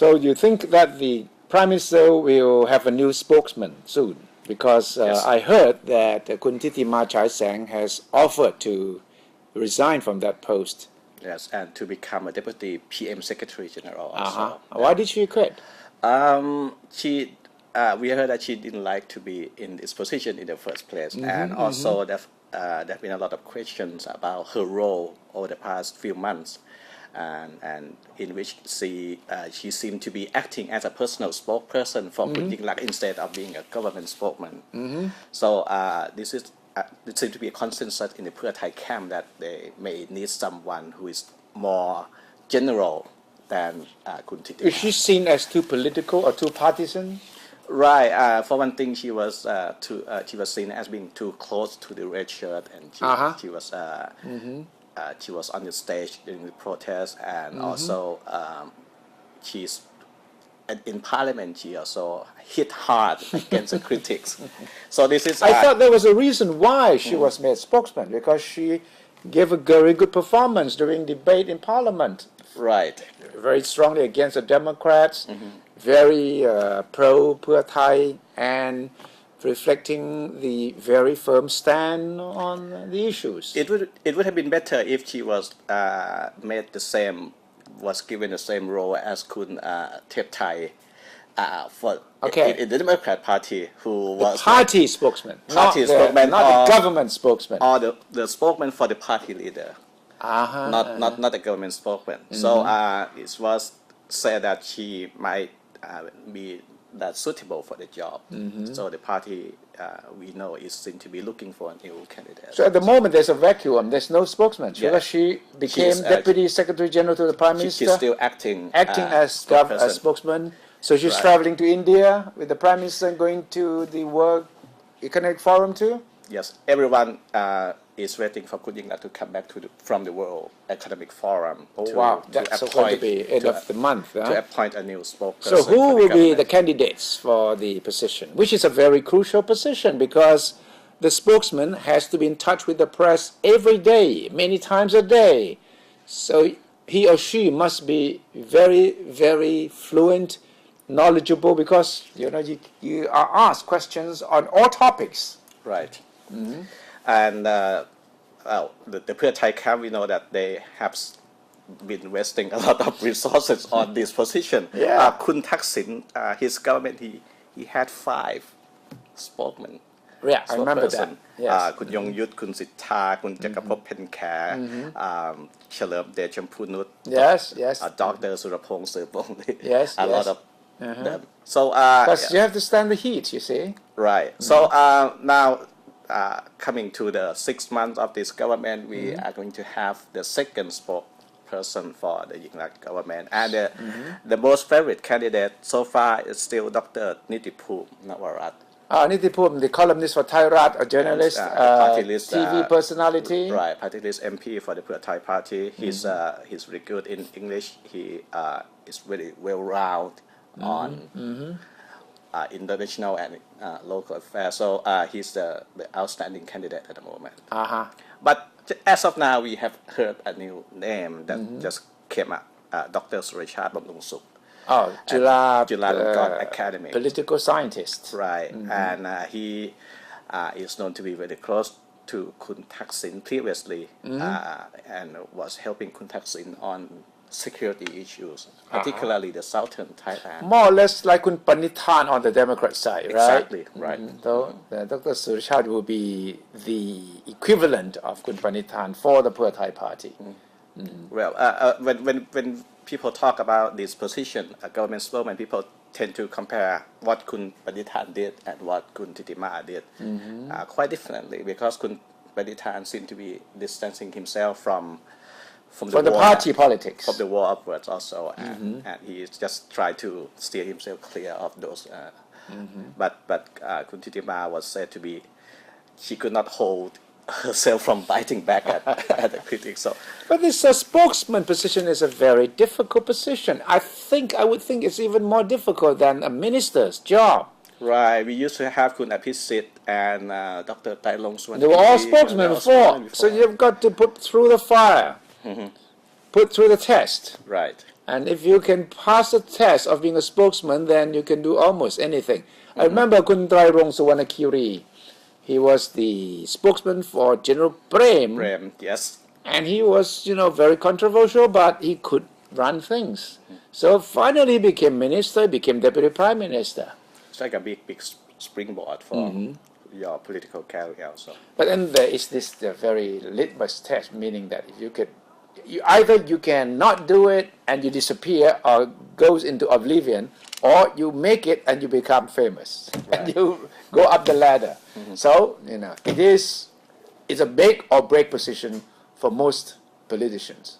So you think that the Prime Minister will have a new spokesman soon? Because Yes. I heard that Kun Titima Chai Sang has offered to resign from that post. Yes, and to become a deputy PM Secretary General also. Why did she quit? We heard that she didn't like to be in this position in the first place, and also there have been a lot of questions about her role over the past few months, and in which she seemed to be acting as a personal spokesperson for Kun Yingluck instead of being a government spokesman. So this seems to be a consensus in the Pheu Thai camp that they may need someone who is more general than Kun Titima. Is she seen as too political or too partisan? Right. For one thing, she was seen as being too close to the red shirt, and she was on the stage during the protest, and also she's in Parliament. She also hit hard against the critics. So this is. I thought there was a reason why she was made spokesman, because she gave a very good performance during debate in Parliament. Right. Very strongly against the Democrats, very pro Pheu Thai, and reflecting the very firm stand on the issues. It would have been better if she was given the same role as Kun Thep Thai in the Democrat Party, who was party spokesman, not the government spokesman, or the spokesman for the party leader. Not the government spokesman. So it was said that she might be that suitable for the job. So the party, we know, is seen to be looking for a new candidate. So at the moment there's a vacuum. There's no spokesman. Because she became Deputy Secretary General to the Prime Minister. She's still acting as a spokesman. So she's traveling to India with the Prime Minister and going to the World Economic Forum too? Yes, everyone is waiting for Kun Yingluck to come back from the World Economic Forum. That's going to be end of the month. To appoint a new spokesperson. So who will be the candidates for the position? Which is a very crucial position, because the spokesman has to be in touch with the press every day, many times a day. So he or she must be very, very fluent, knowledgeable, because you are asked questions on all topics. Right. And the Pheu Thai camp, we know that they have been wasting a lot of resources on this position. Kun Thaksin, his government, he had 5 spokesmen. Yeah, I remember that. Yes. Kun Yongyut, Kun Sittha, Kun Jakkapop Phenkare, Chalerm Dechampunut, Dr. Surapong Serpong, a lot of them. So, because you have to stand the heat, you see. Right. So now, coming to the 6 months of this government, we are going to have the second spokesperson for the Yingluck government, and the most favorite candidate so far is still Dr. Nitiphum Nawarat. Nitiphum, the columnist for Thai Rat, a journalist, party list, TV personality. Right, party list MP for the Pheu Thai party. He's very good in English. He is very well-rounded on international and local affairs. So he's the outstanding candidate at the moment. But as of now, we have heard a new name that just came up, Dr. Surachat Bamrungsuk. Juฬา Academy. Political scientist. Right, and he is known to be very close to Kun Thaksin previously, and was helping Kun Thaksin on security issues, particularly the southern Thailand. More or less like Kun Panithan on the Democrat side, right? Exactly, right. So Dr. Surachat will be the equivalent of Kun Panithan for the Pheu Thai party. Well, when people talk about this position, a government spokesman, people tend to compare what Kun Panithan did and what Kun Titima did quite differently, because Kun Panithan seemed to be distancing himself from the party politics, from the war upwards also, and he just tried to steer himself clear of those. But Kun Titima was said to be, she could not hold herself from biting back at the critics. So, but this spokesman position is a very difficult position. I would think it's even more difficult than a minister's job. Right, we used to have Kun Apisit and Dr. Tai Long Suan. They were all spokesmen before, so you've got to put through the fire, put through the test. Right. And if you can pass the test of being a spokesman, then you can do almost anything. I remember Kun Trairong Suwarnakiri. He was the spokesman for General Prem, Yes. and he was, very controversial, but he could run things. So finally he became minister, became deputy prime minister. It's like a big springboard for your political career also. But then there is this very litmus test, meaning that if either you cannot do it and you disappear or goes into oblivion, or you make it and you become famous and you go up the ladder. So it's a make or break position for most politicians.